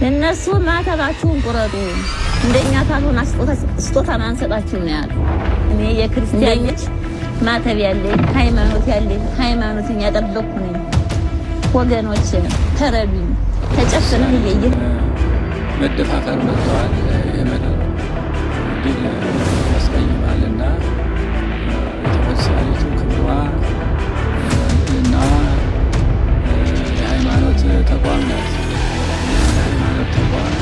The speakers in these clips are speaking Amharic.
እነሱ ማተባችሁን ቁረጡ እንደኛ ካልሆነ ስጦታ ማንሰጣችሁ ነው ያለው። እኔ የክርስቲያን ልጅ ማተብ ያለኝ ሃይማኖትን ያጠበቅኩ ነኝ። ወገኖች ተረዱኝ። ተጨፍነን እየየ መደፋፈር መጥቷል። የመናል ግን ያስቀይማልና የተፈሳሪቱ ክብሯ እና የሃይማኖት ተቋም ናት። የሃይማኖት ተቋም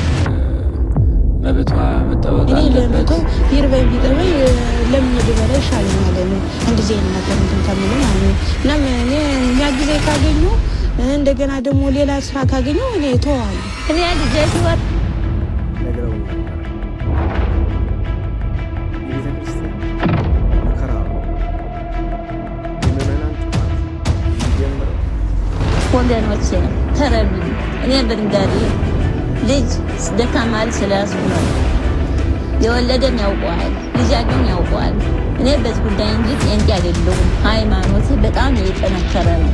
መብቷ መጠበቅ አለበት። ይርበኝ ቢጠበኝ ለምን ድበረ ይሻለኛል እንደዚህ አይነት ነገር እንትን ከምለው ማለት ነው። እናም እኔ የሚያግዘኝ ካገኘሁ እንደገና ደግሞ ሌላ ስራ ካገኘሁ እኔ እተዋለሁ። እኔ ልጄ ሲወጥ ወገኖች ተረዱኝ። እኔ በድንጋጤ ልጅ ደካማ ልጅ ስለያዝኩ ነው። የወለደም ያውቀዋል፣ ልጅ ያገኝ ያውቀዋል። እኔ በዚህ ጉዳይ እንጂ ጤንጤ አይደለሁም። ሃይማኖቴ በጣም የጠነከረ ነው።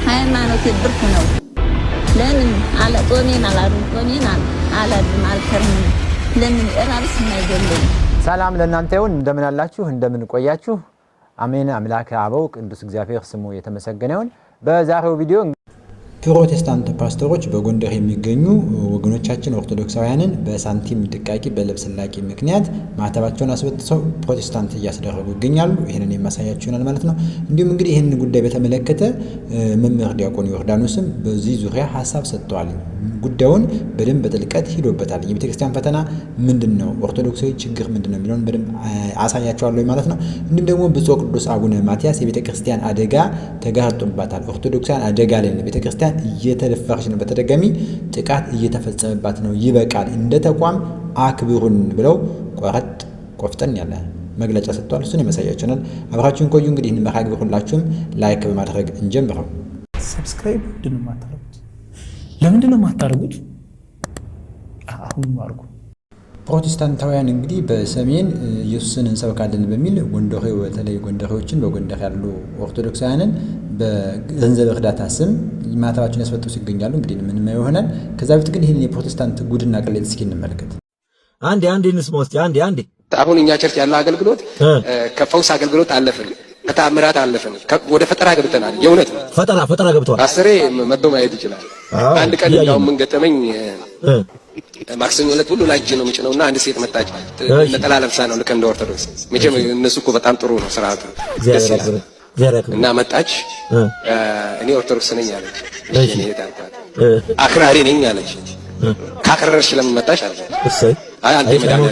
ሃይማኖቴ ብርቱ ነው። ለምን ጦሜን አላድርም አልከርምም። ለምን እራብስ የማይገለኝ። ሰላም ለእናንተ ይሁን። እንደምን አላችሁ? እንደምን ቆያችሁ? አሜን። አምላከ አበው ቅዱስ እግዚአብሔር ስሙ የተመሰገነ ይሁን። በዛሬው ቪዲዮ ፕሮቴስታንት ፓስተሮች በጎንደር የሚገኙ ወገኖቻችን ኦርቶዶክሳውያንን በሳንቲም ድቃቂ በልብስ ላቂ ምክንያት ማተባቸውን አስበጥሰው ፕሮቴስታንት እያስደረጉ ይገኛሉ። ይሄንን የማሳያችሁ ይሆናል ማለት ነው። እንዲሁም እንግዲህ ይሄንን ጉዳይ በተመለከተ መምህር ዲያቆን ዮርዳኖስም በዚህ ዙሪያ ሐሳብ ሰጥተዋል። ጉዳዩን በደንብ በጥልቀት ሂዶበታል። የቤተክርስቲያን ፈተና ምንድነው? ኦርቶዶክሳዊ ችግር ምንድነው የሚለውን በደንብ አሳያችኋለሁ ማለት ነው። እንዲሁም ደግሞ ብፁዕ ቅዱስ አቡነ ማትያስ የቤተክርስቲያን አደጋ ተጋርጦባታል፣ ኦርቶዶክሳውያን አደጋ ላይ ነው፣ ቤተክርስቲያን እየተደፈረች ነው፣ በተደጋሚ ጥቃት እየተፈጸመባት ነው፣ ይበቃል፣ እንደ ተቋም አክብሩን ብለው ቆፍጠን ያለ መግለጫ ሰጥተዋል። እሱን የማሳያችሁናል። አብራችሁን ቆዩ። እንግዲህ ይህን መርሃ ግብር ሁላችሁም ላይክ በማድረግ እንጀምረው። ሰብስክራይብ ለምንድን ነው የማታደርጉት? አሁን አድርጉ። ፕሮቴስታንታውያን እንግዲህ በሰሜን ኢየሱስን እንሰብካለን በሚል ጎንደሬው በተለይ ጎንደሬዎችን በጎንደር ያሉ ኦርቶዶክሳውያንን በገንዘብ እርዳታ ስም ማተባቸውን ያስበጥሱ ይገኛሉ። እንግዲህ ምንም ይሆናል። ከዛ በፊት ግን ይህንን የፕሮቴስታንት ጉድና ቅሌት እስኪ እንመልከት። አንዴ እንስማ እስኪ አንዴ። አሁን እኛ ቸርች ያለው አገልግሎት ከፈውስ አገልግሎት አለፍን፣ ከተአምራት አለፍን፣ ወደ ፈጠራ ገብተናል። የእውነት ነው። ፈጠራ ገብተዋል። አስሬ መጥቶ ማየት ይችላል። አንድ ቀን ያው ምን ገጠመኝ፣ ማክሰኞ ዕለት ሁሉ ላጅ ነው የምጭነውና አንድ ሴት መጣች። ነጠላ ለብሳ ነው ልክ እንደ ኦርቶዶክስ። መቼም እነሱ እኮ በጣም ጥሩ ነው ስርዓቱ እና መጣች። እኔ ኦርቶዶክስ ነኝ አለች። እሺ እኔ ታልኳት አክራሪ ነኝ አለች። ካከረርሽ ለምን መጣሽ አለች። አይ አንተ መዳም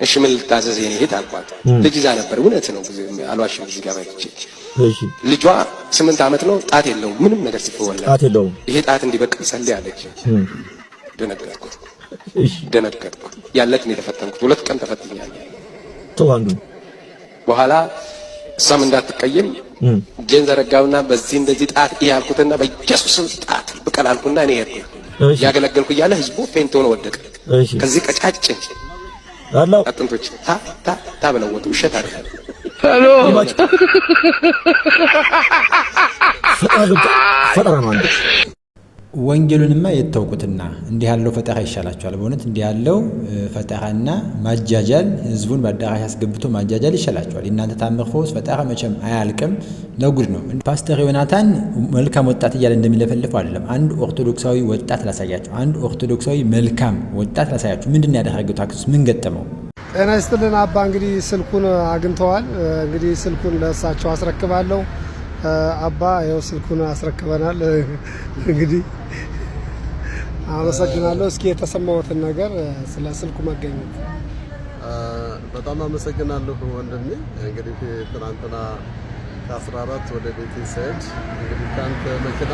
እሺ ምን ልታዘዝ የኔ እህት አልኳት። ልጅ ይዛ ነበር። እውነት ነው አልዋሽም። እዚህ ጋር ባይቼ ልጇ 8 ዓመት ነው። ጣት የለውም፣ ምንም ነገር ሲፈወላ ጣት የለውም። ይሄ ጣት እንዲበቅል ጸልይ አለች። ደነገጥኩ። ያለትን የተፈተንኩት 2 ቀን ተፈትኛለሁ። ተዋንዱ በኋላ እሷም እንዳትቀየም እጄን ዘረጋውና በዚህ እንደዚህ ጣት ያልኩትና በኢየሱስ ጣት ብቀል አልኩና እኔ ሄድኩ። ያገለገልኩ እያለ ህዝቡ ፌንት ሆኖ ወደቀ። ከዚህ ቀጫጭን አላህ አጥንቶች ታ በለወጡ ውሸት አይደለም። ሄሎ ፈጠራ ነው። ወንጌሉንማ የተውቁትና እንዲህ ያለው ፈጠራ ይሻላቸዋል። በእውነት እንዲህ ያለው ፈጠራና ማጃጃል ህዝቡን በአዳራሽ አስገብቶ ማጃጃል ይሻላቸዋል። እናንተ ታምር ፈውስ ፈጠራ መቼም አያልቅም፣ ለጉድ ነው። ፓስተር ዮናታን መልካም ወጣት እያለ እንደሚለፈልፈው አይደለም። አንድ ኦርቶዶክሳዊ ወጣት ላሳያችሁ። አንድ ኦርቶዶክሳዊ መልካም ወጣት ላሳያችሁ። ምንድነው ያደረገው? ታክሱስ ምን ገጠመው? ጤና ይስጥልን አባ። እንግዲህ ስልኩን አግኝተዋል። እንግዲህ ስልኩን ለእሳቸው አስረክባለሁ። አባ ይኸው ስልኩን አስረክበናል። እንግዲህ አመሰግናለሁ። እስኪ የተሰማዎትን ነገር ስለ ስልኩ መገኘት። በጣም አመሰግናለሁ ወንድሜ። እንግዲህ ትናንትና ከ14 ወደ ቤቴ ስሄድ እንግዲህ ካንተ መኪና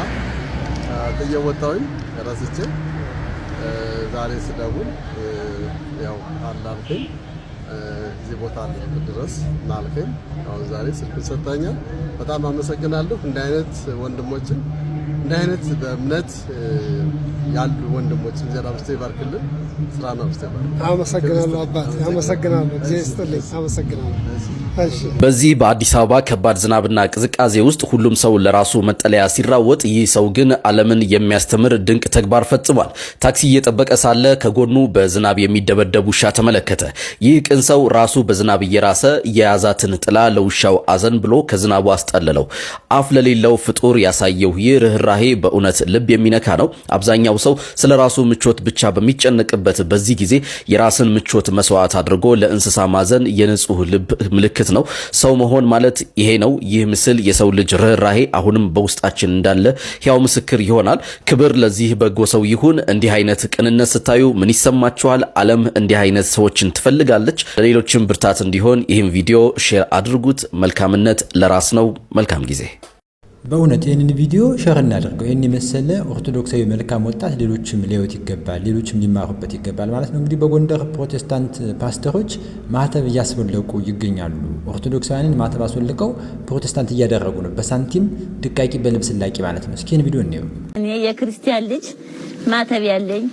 ተየወጣሁኝ ረስቼ ዛሬ ስደውል ያው አላልከኝ እዚህ ቦታ ድረስ ናልከኝ። አሁን ዛሬ ስልክ ሰጣኛል። በጣም አመሰግናለሁ። እንደ አይነት ወንድሞችን እንደ አይነት በእምነት ያሉ ወንድሞች እንጀራ ብስቴ ይባርክልን። ስራና ብስቴ ይባርክ። አመሰግናለሁ አባቴ፣ አመሰግናለሁ። እግዚአብሔር ይስጥልኝ። አመሰግናለሁ። በዚህ በአዲስ አበባ ከባድ ዝናብና ቅዝቃዜ ውስጥ ሁሉም ሰው ለራሱ መጠለያ ሲራወጥ፣ ይህ ሰው ግን ዓለምን የሚያስተምር ድንቅ ተግባር ፈጽሟል። ታክሲ እየጠበቀ ሳለ ከጎኑ በዝናብ የሚደበደብ ውሻ ተመለከተ። ይህ ቅን ሰው ራሱ በዝናብ እየራሰ የያዛትን ጥላ ለውሻው አዘን ብሎ ከዝናቡ አስጠለለው። አፍ ለሌለው ፍጡር ያሳየው ይህ ርኅራሄ በእውነት ልብ የሚነካ ነው። አብዛኛው ሰው ስለ ራሱ ምቾት ብቻ በሚጨነቅበት በዚህ ጊዜ የራስን ምቾት መስዋዕት አድርጎ ለእንስሳ ማዘን የንጹህ ልብ ምልክት ነው። ሰው መሆን ማለት ይሄ ነው። ይህ ምስል የሰው ልጅ ርኅራሄ አሁንም በውስጣችን እንዳለ ሕያው ምስክር ይሆናል። ክብር ለዚህ በጎ ሰው ይሁን። እንዲህ አይነት ቅንነት ስታዩ ምን ይሰማችኋል? ዓለም እንዲህ አይነት ሰዎችን ትፈልጋለች። ለሌሎችም ብርታት እንዲሆን ይህን ቪዲዮ ሼር አድርጉት። መልካምነት ለራስ ነው። መልካም ጊዜ። በእውነት ይህንን ቪዲዮ ሸር እናደርገው። ይህን የመሰለ ኦርቶዶክሳዊ መልካም ወጣት ሌሎችም ሊያዩት ይገባል፣ ሌሎችም ሊማሩበት ይገባል ማለት ነው። እንግዲህ በጎንደር ፕሮቴስታንት ፓስተሮች ማህተብ እያስወለቁ ይገኛሉ። ኦርቶዶክሳውያንን ማህተብ አስወልቀው ፕሮቴስታንት እያደረጉ ነው። በሳንቲም ድቃቂ በልብስ ላቂ ማለት ነው። እስኪ ይህን ቪዲዮ እንየው። እኔ የክርስቲያን ልጅ ማህተብ ያለኝ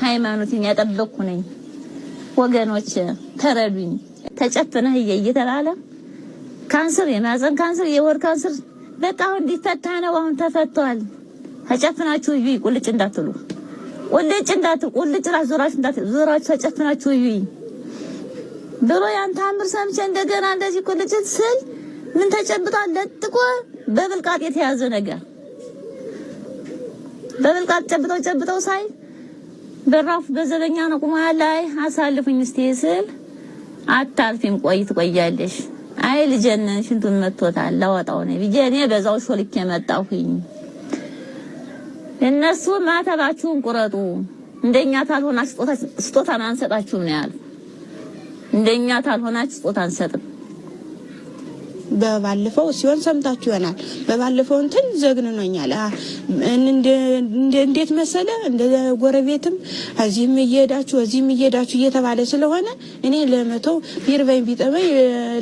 ሃይማኖትን ያጠበቅኩ ነኝ። ወገኖች ተረዱኝ። ተጨፍነህ እየተባለ ካንሰር፣ የማህፀን ካንሰር፣ የወር ካንሰር በቃ እንዲፈታ ነው። አሁን ተፈቷል። ተጨፍናችሁ ይይ ቁልጭ እንዳትሉ፣ ቁልጭ ዞራችሁ ተጨፍናችሁ ይይ ብሎ ያን ታምር ሰምቼ እንደገና እንደዚህ ቁልጭ ስል ምን ተጨብጧል? ለጥቆ በብልቃጥ የተያዘ ነገር በብልቃጥ ጨብጠው ሳይ በራፍ በዘበኛ ነው ቁማ ላይ አሳልፉኝ እስቲ ስል አታልፊም፣ ትቆያለሽ። አይ ልጄን ሽንቱን መጥቶታል ላወጣው ነው ልጄኔ በዛው ሾልኬ መጣሁኝ። እነሱ ማተባችሁን ቁረጡ፣ እንደኛ ታልሆናችሁ ስጦታን አንሰጣችሁም ነው ያሉ። እንደኛ ታልሆናችሁ ስጦታ አንሰጥም። በባለፈው ሲሆን ሰምታችሁ ይሆናል። በባለፈው እንትን ዘግንኖኛል። እንዴት መሰለ እንደ ጎረቤትም እዚህም እየሄዳችሁ እየተባለ ስለሆነ እኔ ለመተው ቢርበኝ ቢጠበኝ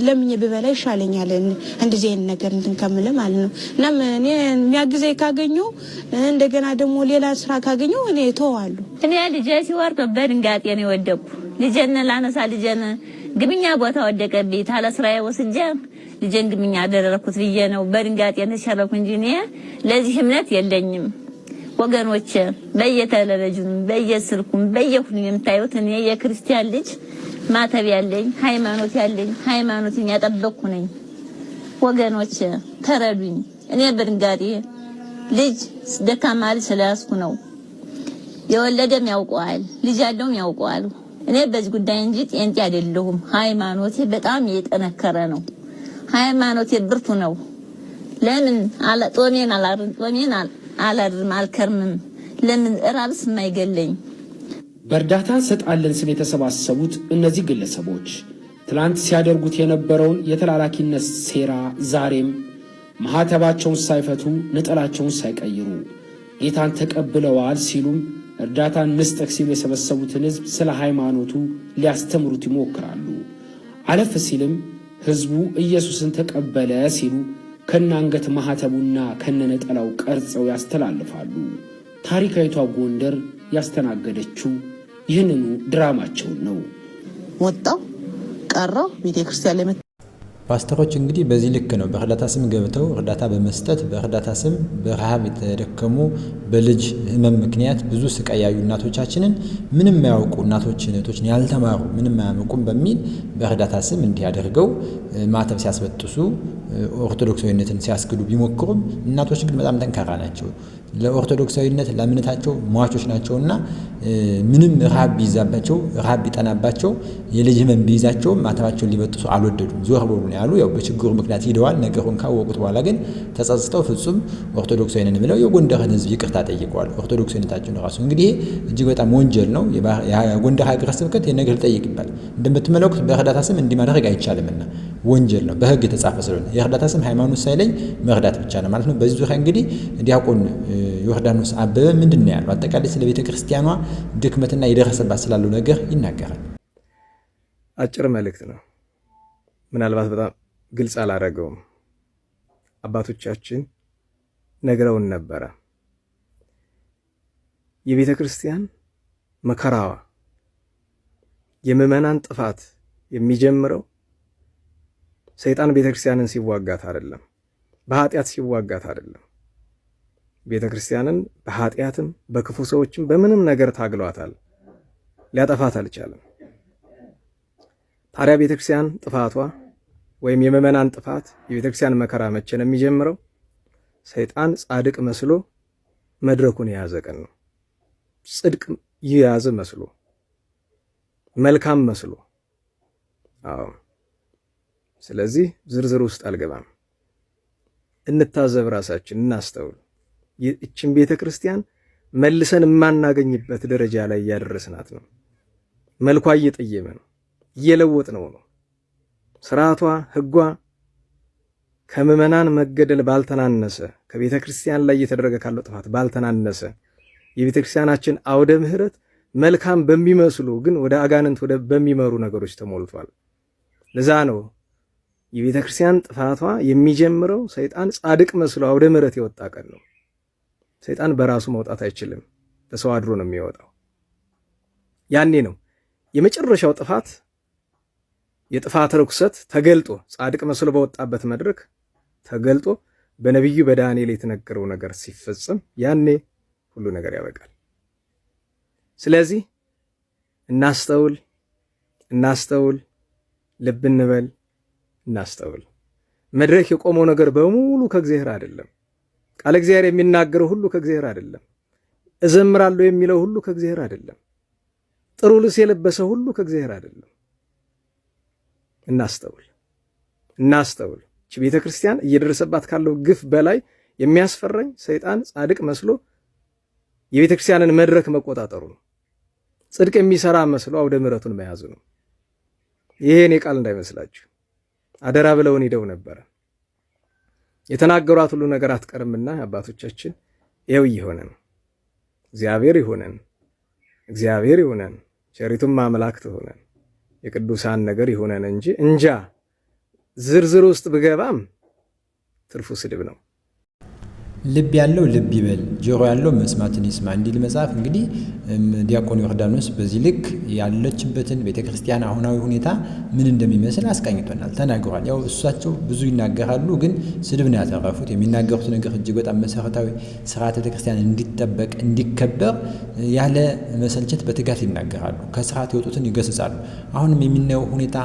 ለምኜ ብበላ ይሻለኛል። እንደዚህ አይነት ነገር እንትን ከምል ማለት ነው። እናም እኔ የሚያግዘኝ ካገኘው እንደገና ደግሞ ሌላ ስራ ካገኘው እኔ ተዋለሁ። እኔ ልጄ ሲወርድ በድንጋጤ ነው የወደኩ። ልጄን ላነሳ ልጄን ግብኛ ቦታ ወደቀብኝ። ታለ ስራዬ ወስጄ ልጄን ግብኛ አደረኩት ብዬ ነው በድንጋጤ ተሸረኩ እንጂ እኔ ለዚህ እምነት የለኝም። ወገኖቼ በየቴሌቪዥኑ በየስልኩም በየሁሉ የምታዩት እኔ የክርስቲያን ልጅ ማተብ ያለኝ ሃይማኖትን ያጠበቅኩ ነኝ። ወገኖቼ ተረዱኝ። እኔ በድንጋጤ ልጅ ደካማ ልጅ ስለያዝኩ ነው። የወለደም ያውቀዋል፣ ልጅ ያለውም ያውቀዋል። እኔ በዚህ ጉዳይ እንጂ ጤንጤ አይደለሁም። ሃይማኖቴ በጣም የጠነከረ ነው። ሃይማኖቴ ብርቱ ነው። ለምን ጦሜን አላድርም አልከርምም? ለምን እራብስ የማይገለኝ? በእርዳታ እንሰጣለን ስም የተሰባሰቡት እነዚህ ግለሰቦች ትላንት ሲያደርጉት የነበረውን የተላላኪነት ሴራ ዛሬም ማህተባቸውን ሳይፈቱ ነጠላቸውን ሳይቀይሩ ጌታን ተቀብለዋል ሲሉም እርዳታን መስጠት ሲሉ የሰበሰቡትን ሕዝብ ስለ ሃይማኖቱ ሊያስተምሩት ይሞክራሉ። አለፍ ሲልም ሕዝቡ ኢየሱስን ተቀበለ ሲሉ ከናንገት ማህተቡና ከነነጠላው ቀርጸው ያስተላልፋሉ። ታሪካዊቷ ጎንደር ያስተናገደችው ይህንኑ ድራማቸውን ነው። ወጣው ቀረው ቤተክርስቲያን ላይ ፓስተሮች እንግዲህ በዚህ ልክ ነው በእርዳታ ስም ገብተው እርዳታ በመስጠት በእርዳታ ስም በረሃብ የተደከሙ በልጅ ህመም ምክንያት ብዙ ስቃይ ያዩ እናቶቻችንን ምንም የማያውቁ እናቶችን እህቶችን ያልተማሩ ምንም አያውቁም በሚል በእርዳታ ስም እንዲህ አድርገው ማተብ ሲያስበጥሱ ኦርቶዶክሳዊነትን ሲያስክዱ ቢሞክሩም እናቶች ግን በጣም ጠንካራ ናቸው። ለኦርቶዶክሳዊነት ለእምነታቸው ሟቾች ናቸውና ምንም ረሃብ ቢይዛባቸው ረሃብ ቢጠናባቸው የልጅ ህመም ቢይዛቸው ማተባቸውን ሊበጥሱ አልወደዱም። ዞር በሉ ነው ያሉ። ያው በችግሩ ምክንያት ሂደዋል። ነገሩን ካወቁት በኋላ ግን ተጸጽተው ፍጹም ኦርቶዶክሳዊ ነን ብለው የጎንደርን ህዝብ ይቅርታ ጠይቀዋል። ኦርቶዶክሳዊነታቸውን ራሱ እንግዲህ እጅግ በጣም ወንጀል ነው። የጎንደር ሀገረ ስብከት የነገር ጠይቅ ይባል እንደምትመለከቱት በእርዳታ ስም እንዲህ ማድረግ አይቻልምና ወንጀል ነው፣ በህግ የተጻፈ ስለሆነ የእርዳታ ስም ሃይማኖት ሳይለይ መርዳት ብቻ ነው ማለት ነው። በዚህ ዙሪያ እንግዲህ ዲያቆን ዮርዳኖስ አበበ ምንድን ነው ያለው? አጠቃላይ ስለ ቤተ ክርስቲያኗ ድክመትና የደረሰባት ስላለው ነገር ይናገራል። አጭር መልእክት ነው። ምናልባት በጣም ግልጽ አላደረገውም። አባቶቻችን ነግረውን ነበረ። የቤተ ክርስቲያን መከራዋ የምዕመናን ጥፋት የሚጀምረው ሰይጣን ቤተ ክርስቲያንን ሲዋጋት አይደለም፣ በኃጢአት ሲዋጋት አይደለም። ቤተ ክርስቲያንን በኃጢአትም በክፉ ሰዎችም በምንም ነገር ታግሏታል፣ ሊያጠፋት አልቻለም። ታዲያ ቤተ ክርስቲያን ጥፋቷ ወይም የምዕመናን ጥፋት የቤተ ክርስቲያን መከራ መቼ ነው የሚጀምረው? ሰይጣን ጻድቅ መስሎ መድረኩን የያዘ ቀን ነው። ጽድቅ የያዘ መስሎ መልካም መስሎ። አዎ፣ ስለዚህ ዝርዝር ውስጥ አልገባም። እንታዘብ፣ ራሳችን እናስተውል። ይህችን ቤተ ክርስቲያን መልሰን የማናገኝበት ደረጃ ላይ እያደረስናት ነው። መልኳ እየጠየመ ነው፣ እየለወጥ ነው። ስርዓቷ፣ ህጓ ከምዕመናን መገደል ባልተናነሰ፣ ከቤተ ክርስቲያን ላይ እየተደረገ ካለው ጥፋት ባልተናነሰ የቤተ ክርስቲያናችን አውደ ምህረት መልካም በሚመስሉ ግን ወደ አጋንንት በሚመሩ ነገሮች ተሞልቷል። ለዛ ነው የቤተ ክርስቲያን ጥፋቷ የሚጀምረው ሰይጣን ጻድቅ መስሎ አውደ ምህረት የወጣ ቀን ነው። ሰይጣን በራሱ መውጣት አይችልም፣ በሰው አድሮ ነው የሚወጣው። ያኔ ነው የመጨረሻው ጥፋት፣ የጥፋት ርኩሰት ተገልጦ ጻድቅ መስሎ በወጣበት መድረክ ተገልጦ በነቢዩ በዳንኤል የተነገረው ነገር ሲፈጸም ያኔ ሁሉ ነገር ያበቃል። ስለዚህ እናስተውል፣ ልብ እንበል፣ እናስተውል። መድረክ የቆመው ነገር በሙሉ ከእግዚአብሔር አይደለም። ቃለ እግዚአብሔር የሚናገረው ሁሉ ከእግዚአብሔር አይደለም። እዘምራለሁ የሚለው ሁሉ ከእግዚአብሔር አይደለም። ጥሩ ልብስ የለበሰ ሁሉ ከእግዚአብሔር አይደለም። እናስተውል። እቺ ቤተ ክርስቲያን እየደረሰባት ካለው ግፍ በላይ የሚያስፈራኝ ሰይጣን ጻድቅ መስሎ የቤተ ክርስቲያንን መድረክ መቆጣጠሩ ነው። ጽድቅ የሚሰራ መስሎ አውደ ምሕረቱን መያዙ ነው። ይሄን የቃል እንዳይመስላችሁ አደራ ብለውን ሄደው ነበረ። የተናገሯት ሁሉ ነገር አትቀርምና አባቶቻችን ይኸው እየሆነ ነው። እግዚአብሔር ይሁነን፣ ቸሪቱም አምላክ ትሆነን፣ የቅዱሳን ነገር ይሁነን እንጃ ዝርዝር ውስጥ ብገባም ትርፉ ስድብ ነው። ልብ ያለው ልብ ይበል፣ ጆሮ ያለው መስማትን ይስማ እንዲል መጽሐፍ። እንግዲህ ዲያቆን ዮርዳኖስ በዚህ ልክ ያለችበትን ቤተክርስቲያን አሁናዊ ሁኔታ ምን እንደሚመስል አስቃኝቶናል፣ ተናግሯል። ያው እሳቸው ብዙ ይናገራሉ፣ ግን ስድብ ነው ያተረፉት። የሚናገሩት ነገር እጅግ በጣም መሰረታዊ ስርዓተ ቤተክርስቲያን እንዲጠበቅ እንዲከበር ያለ መሰልቸት በትጋት ይናገራሉ። ከስርዓት የወጡትን ይገስጻሉ። አሁንም የሚናየው ሁኔታ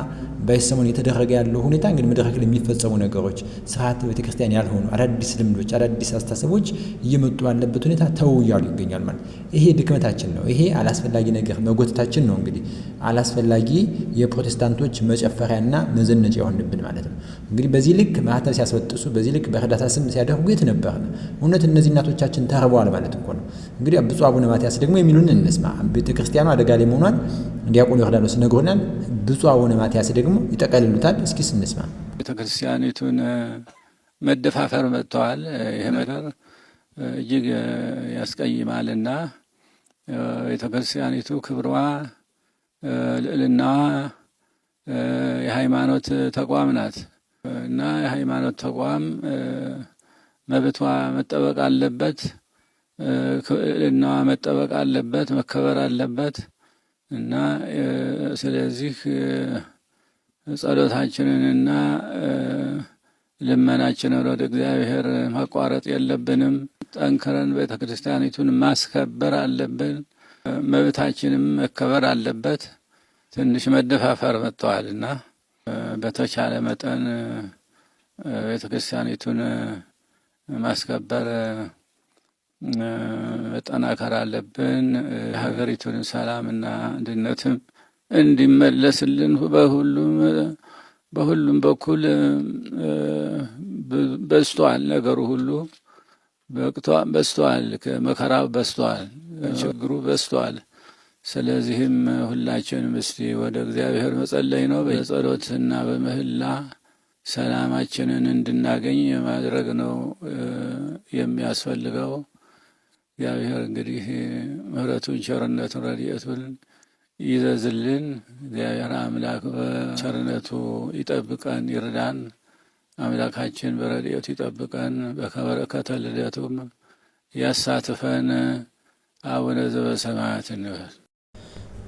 በሰሞኑ የተደረገ ያለው ሁኔታ እንግዲህ መድረክ ላይ የሚፈጸሙ ነገሮች ስርዓተ ቤተክርስቲያን ያልሆኑ አዳዲስ ልምዶች፣ አዳዲስ አስተሳሰቦች እየመጡ ያለበት ሁኔታ ተው እያሉ ይገኛል ማለት ይሄ ድክመታችን ነው። ይሄ አላስፈላጊ ነገር መጎተታችን ነው። እንግዲህ አላስፈላጊ የፕሮቴስታንቶች መጨፈሪያና መዘነጫ የሆንብን ማለት ነው። እንግዲህ በዚህ ልክ ማህተብ ሲያስወጥሱ፣ በዚህ ልክ በእርዳታ ስም ሲያደርጉ የት ነበር? እውነት እነዚህ እናቶቻችን ተርበዋል ማለት እኮ ነው። እንግዲህ ብፁዕ አቡነ ማትያስ ደግሞ የሚሉን እንስማ። ቤተክርስቲያኑ አደጋ ላይ መሆኗን ዲያቆን ዮርዳኖስ ነግሮናል። ብፁዕ አቡነ ማትያስ ደግሞ ይጠቀልሉታል። እስኪ ስንስማ። ቤተክርስቲያኒቱን መደፋፈር መጥተዋል። ይሄ ነገር እጅግ ያስቀይማልና ቤተክርስቲያኒቱ ክብሯ፣ ልዕልናዋ የሃይማኖት ተቋም ናት እና የሃይማኖት ተቋም መብቷ መጠበቅ አለበት፣ ልዕልናዋ መጠበቅ አለበት፣ መከበር አለበት እና ስለዚህ ጸሎታችንንና ልመናችንን ወደ እግዚአብሔር ማቋረጥ የለብንም። ጠንክረን ቤተ ክርስቲያኒቱን ማስከበር አለብን። መብታችንም መከበር አለበት። ትንሽ መደፋፈር መጥተዋልና በተቻለ መጠን ቤተ ክርስቲያኒቱን ማስከበር መጠናከር አለብን። የሀገሪቱን ሰላምና አንድነትም እንዲመለስልን በሁሉም በኩል በዝቷል። ነገሩ ሁሉ በዝቷል። መከራው በዝቷል። ችግሩ በዝቷል። ስለዚህም ሁላችንም እስቲ ወደ እግዚአብሔር መጸለይ ነው። በጸሎትና በምህላ ሰላማችንን እንድናገኝ ማድረግ ነው የሚያስፈልገው። እግዚአብሔር እንግዲህ ምሕረቱን፣ ቸርነቱን፣ ረድኤቱን ይዘዝልን። እግዚአብሔር አምላክ በቸርነቱ ይጠብቀን፣ ይርዳን። አምላካችን በረድኤቱ ይጠብቀን፣ በበረከተ ልደቱም ያሳትፈን። አቡነ ዘበሰማያት እንበል።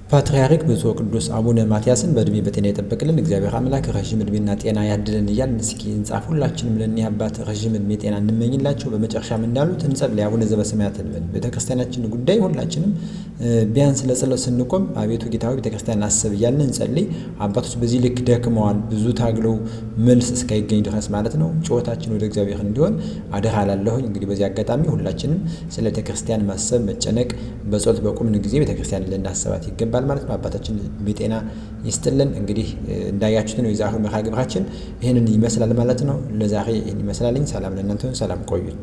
ፓትርያርክ ብፁዕ ቅዱስ አቡነ ማትያስን በእድሜ በጤና ይጠብቅልን እግዚአብሔር አምላክ ረዥም እድሜና ጤና ያድልን እያልን እስኪ እንጻፍ ሁላችንም ለእኒህ አባት ረዥም እድሜ ጤና እንመኝላቸው። በመጨረሻም እንዳሉት እንጸልይ። አቡነ ዘበሰማያት እንበል። ቤተክርስቲያናችን ጉዳይ ሁላችንም ቢያንስ ለጸሎት ስንቆም አቤቱ ጌታ ሆይ ቤተክርስቲያን አስብ እያልን እንጸልይ። አባቶች በዚህ ልክ ደክመዋል፣ ብዙ ታግለው መልስ እስካይገኝ ድረስ ማለት ነው። ጩኸታችን ወደ እግዚአብሔር እንዲሆን አደራ እላለሁኝ። እንግዲህ በዚህ አጋጣሚ ሁላችንም ስለ ቤተክርስቲያን ማሰብ መጨነቅ፣ በጸሎት በቁምን ጊዜ ቤተክርስቲያን ልናስባት ይገባል ማለት ነው። አባታችን በጤና ይስጥልን። እንግዲህ እንዳያችሁት ነው የዛሬው መርሃ ግብራችን ይሄንን ይመስላል ማለት ነው። ለዛሬ ይሄን ይመስላልኝ። ሰላም ለእናንተ፣ ሰላም ቆዩኝ።